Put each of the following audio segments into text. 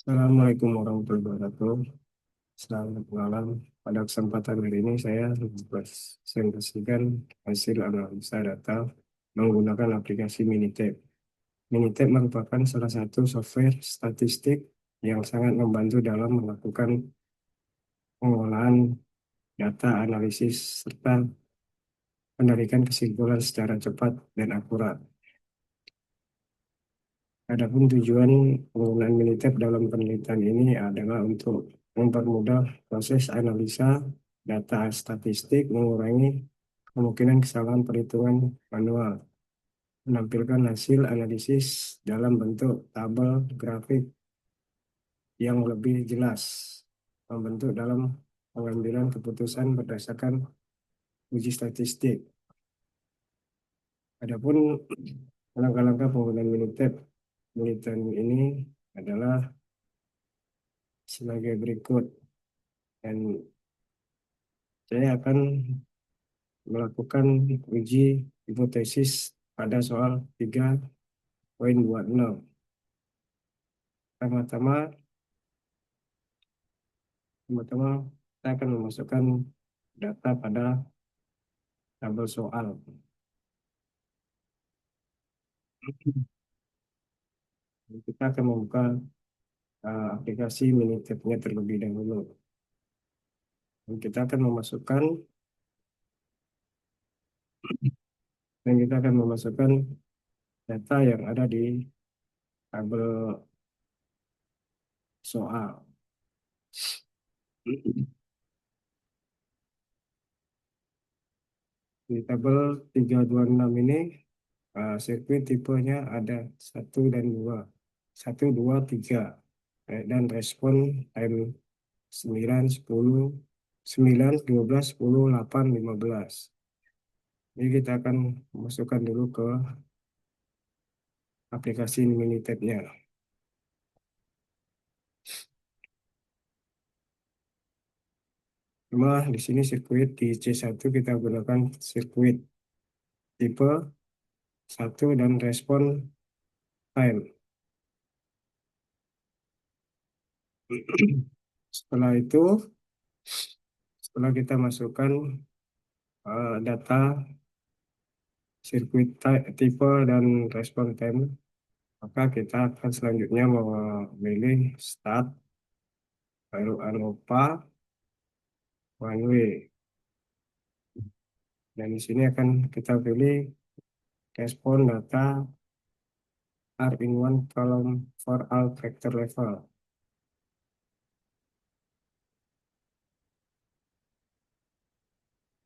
Assalamualaikum warahmatullahi wabarakatuh. Selamat malam. Pada kesempatan hari ini saya presentasikan hasil analisa data menggunakan aplikasi Minitab. Minitab merupakan salah satu software statistik yang sangat membantu dalam melakukan pengolahan data analisis serta penarikan kesimpulan secara cepat dan akurat. Adapun tujuan penggunaan Minitab dalam penelitian ini adalah untuk mempermudah proses analisa data statistik, mengurangi kemungkinan kesalahan perhitungan manual, menampilkan hasil analisis dalam bentuk tabel grafik yang lebih jelas, membentuk dalam pengambilan keputusan berdasarkan uji statistik. Adapun langkah-langkah penggunaan Minitab penelitian ini adalah sebagai berikut. Dan saya akan melakukan uji hipotesis pada soal 3.20. Pertama-tama, pertama-tama kita akan memasukkan data pada tabel soal. Kita akan membuka aplikasi Minitab-nya terlebih dahulu. Dan kita akan memasukkan data yang ada di tabel soal. Di tabel 326 ini sirkuit tipenya ada satu dan dua, satu, dua, tiga, dan respon time 9, 10, 9, 12, 10, 8, 15. Jadi kita akan masukkan dulu ke aplikasi Minitab-nya. Cuma di sini sirkuit di C1 kita gunakan sirkuit tipe satu dan respon time. Setelah itu, setelah kita masukkan data sirkuit tipe dan respon time, maka kita akan selanjutnya memilih start, baru ANOVA, one way. Dan di sini akan kita pilih respon data are in one column for all factor level.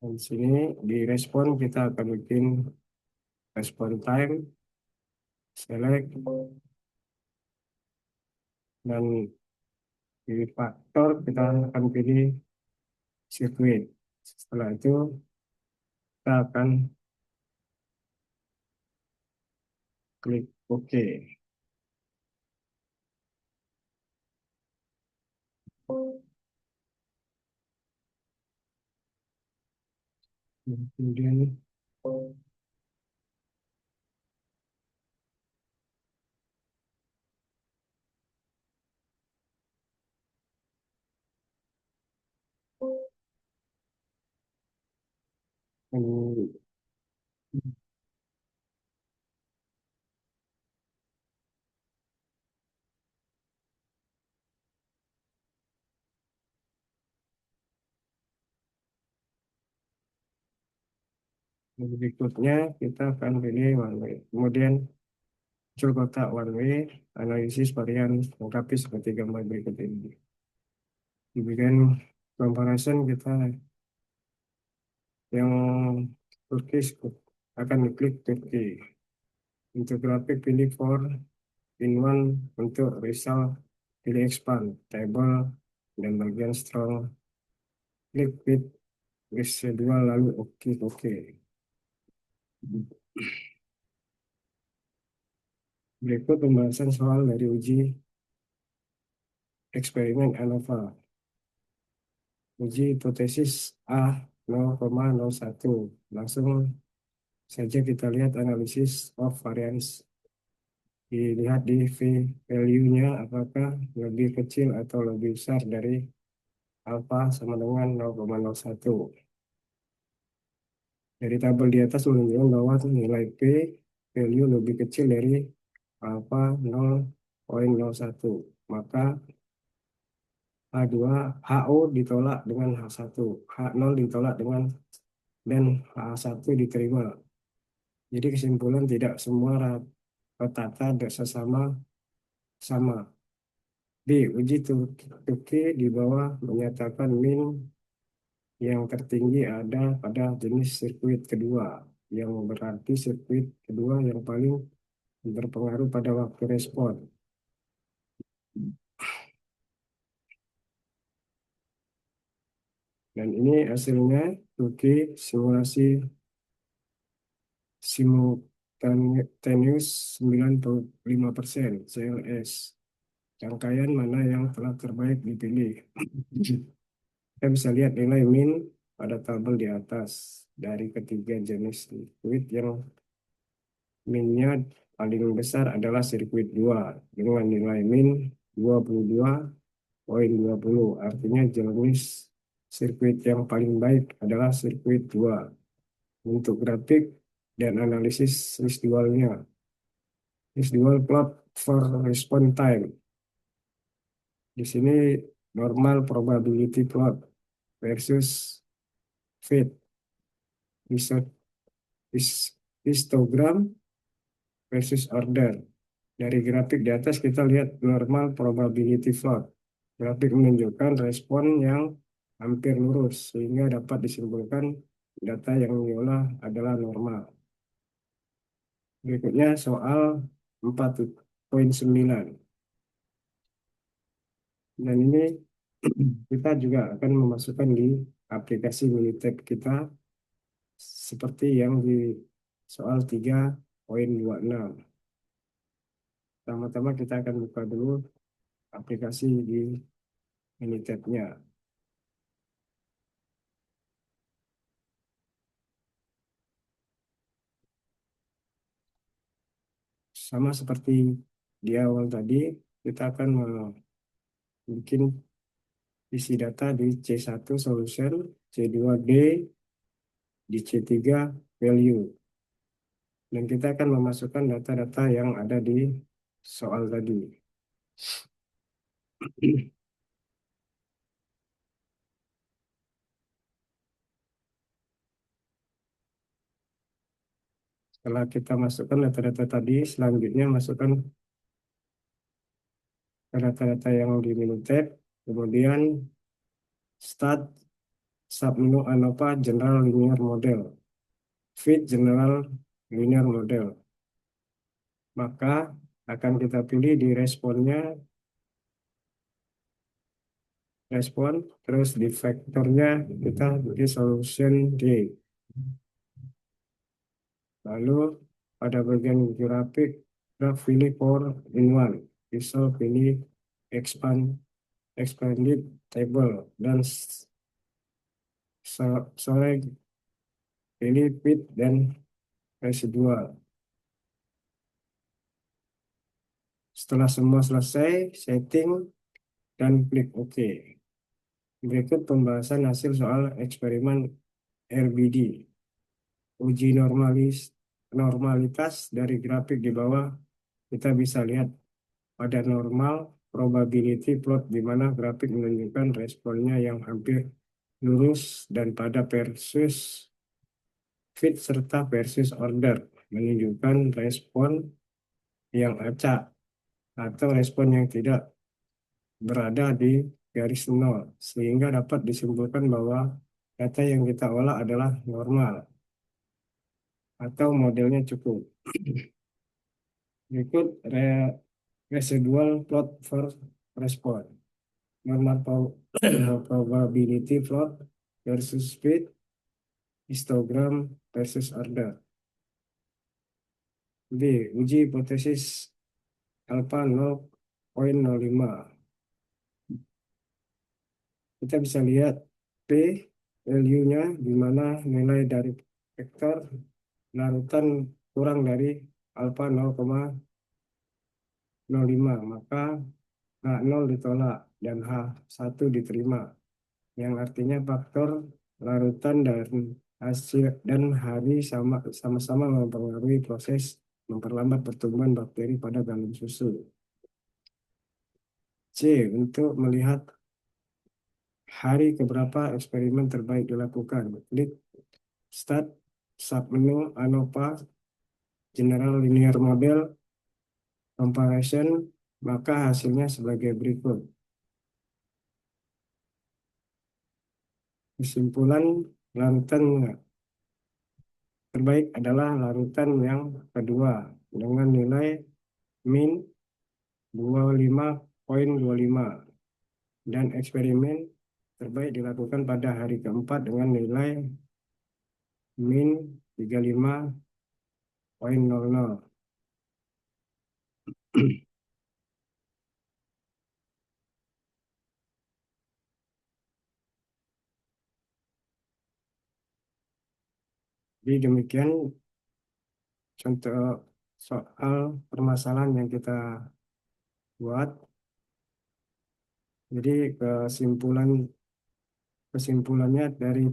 Dan di sini di respon kita akan bikin respon time, select, dan di faktor kita akan pilih sirkuit. Setelah itu kita akan klik OK. Kemudian berikutnya kita akan pilih one way. Kemudian muncul kotak one way, analisis varian lengkapi seperti gambar berikut ini. Di bagian comparison kita yang Turkish akan diklik Turki. Untuk grafik pilih for in one, untuk result pilih expand table, dan bagian strong klik with residual lalu oke. Berikut pembahasan soal dari uji eksperimen ANOVA. Uji hipotesis A 0,01. Langsung saja kita lihat analisis of variance. Dilihat di value-nya apakah lebih kecil atau lebih besar dari alfa sama dengan 0,01. Dari tabel di atas menunjukkan bahwa nilai P value lebih kecil dari alfa 0,01. Maka H2, HO ditolak dengan H1, H0 ditolak dengan dan H1 diterima. Jadi kesimpulan tidak semua rata sesama sama. B. Uji Tukey di bawah menyatakan min yang tertinggi ada pada jenis sirkuit kedua, yang berarti sirkuit kedua yang paling berpengaruh pada waktu respon. Dan ini hasilnya Tukey simulasi simultaneous 95% CLS. Rangkaian mana yang telah terbaik dipilih. Kita bisa lihat nilai min pada tabel di atas. Dari ketiga jenis sirkuit yang minnya paling besar adalah sirkuit 2 dengan nilai min 22,20. Artinya jenis sirkuit yang paling baik adalah sirkuit 2. Untuk grafik dan analisis residualnya. Residual plot for response time. Di sini normal probability plot versus fit. Histogram versus order. Dari grafik di atas kita lihat normal probability plot. Grafik menunjukkan respon yang hampir lurus sehingga dapat disimpulkan data yang diolah adalah normal. Berikutnya soal 4.9. Dan ini kita juga akan memasukkan di aplikasi Minitab kita seperti yang di soal 3.26. Pertama-tama kita akan buka dulu aplikasi di Minitab-nya. Sama seperti di awal tadi, kita akan bikin isi data di C1 solution, C2D, di C3 value. Dan kita akan memasukkan data-data yang ada di soal tadi. Setelah kita masukkan data-data tadi, selanjutnya masukkan data-data yang di menu tab, kemudian start submenu ANOVA General Linear Model, fit General Linear Model. Maka akan kita pilih di responnya, respon, terus di vektornya kita pilih solution D. Lalu pada bagian grafik, kita pilih power in one, bisa pilih expanded table, dan sore pilih fit dan residual. Setelah semua selesai, setting dan klik OK. Berikut pembahasan hasil soal eksperimen RBD. Uji normalitas dari grafik di bawah, kita bisa lihat pada normal probability plot di mana grafik menunjukkan responnya yang hampir lurus, dan pada versus fit serta versus order menunjukkan respon yang acak atau respon yang tidak berada di garis nol, sehingga dapat disimpulkan bahwa data yang kita olah adalah normal atau modelnya cukup. Berikut residual plot for response. Normal probability plot versus fit, histogram versus order. B. Uji hipotesis alpha 0,05. Kita bisa lihat P value-nya di mana nilai dari vektor larutan kurang dari alpha 0,05. H0,05, maka H0 ditolak dan H1 diterima, yang artinya faktor larutan dan hasil dan hari sama-sama mempengaruhi proses memperlambat pertumbuhan bakteri pada galon susu. C. Untuk melihat hari keberapa eksperimen terbaik dilakukan, klik Start, submenu ANOVA, General Linear Model, Comparison, maka hasilnya sebagai berikut. Kesimpulan, larutan terbaik adalah larutan yang kedua dengan nilai min 25,25 dan eksperimen terbaik dilakukan pada hari keempat dengan nilai min 35,00. Jadi demikian contoh soal permasalahan yang kita buat. Jadi kesimpulannya dari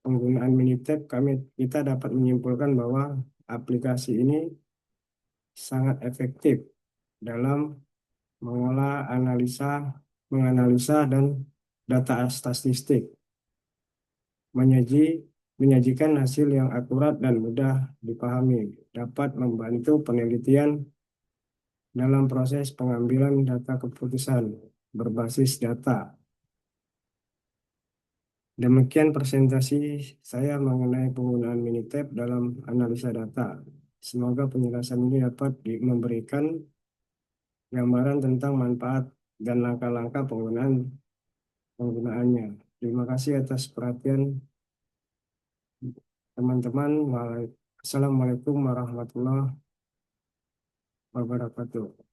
penggunaan Minitab kita dapat menyimpulkan bahwa aplikasi ini sangat efektif dalam mengolah menganalisa dan data statistik, menyajikan hasil yang akurat dan mudah dipahami, dapat membantu penelitian dalam proses pengambilan data keputusan berbasis data. Demikian presentasi saya mengenai penggunaan Minitab dalam analisa data. Semoga penjelasan ini dapat memberikan gambaran tentang manfaat dan langkah-langkah penggunaannya. Terima kasih atas perhatian teman-teman. Assalamualaikum warahmatullahi wabarakatuh.